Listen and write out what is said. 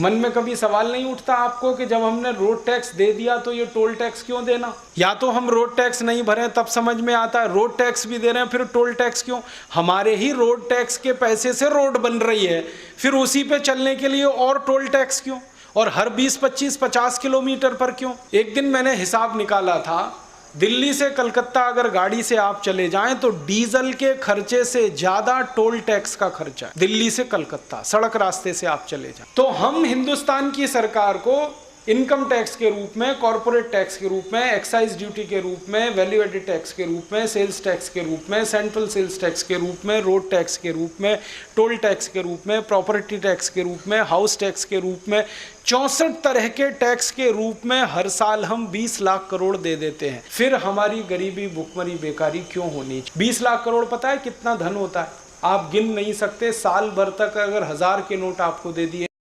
मन में कभी सवाल नहीं उठता आपको कि जब हमने रोड टैक्स दे दिया तो ये टोल टैक्स क्यों देना? या तो हम रोड टैक्स नहीं भरें तब समझ में आता है, रोड टैक्स भी दे रहे हैं फिर टोल टैक्स क्यों? हमारे ही रोड टैक्स के पैसे से रोड बन रही है, फिर उसी पे चलने के लिए और टोल टैक्स क्यों? और हर 20, 25, 50 किलोमीटर पर क्यों? एक दिन मैंने हिसाब निकाला था, दिल्ली से कलकत्ता अगर गाड़ी से आप चले जाएं तो डीजल के खर्चे से ज्यादा टोल टैक्स का खर्चा है दिल्ली से कलकत्ता, सड़क रास्ते से आप चले जाएं। तो हम हिंदुस्तान की सरकार को इनकम टैक्स के रूप में, कॉर्पोरेट टैक्स के रूप में, एक्साइज ड्यूटी के रूप में, वैल्यू एडेड टैक्स के रूप में, सेल्स टैक्स के रूप में, सेंट्रल सेल्स टैक्स के रूप में, रोड टैक्स के रूप में, टोल टैक्स के रूप में, प्रॉपर्टी टैक्स के रूप में, हाउस टैक्स के रूप में, 64 तरह के टैक्स के रूप में हर साल हम 20 लाख करोड़ दे देते हैं। फिर हमारी गरीबी, भुखमरी, बेकारी क्यों होनी? 20 लाख करोड़ पता है कितना धन होता है? आप गिन नहीं सकते। साल भर तक अगर 1000 के नोट आपको दे दिए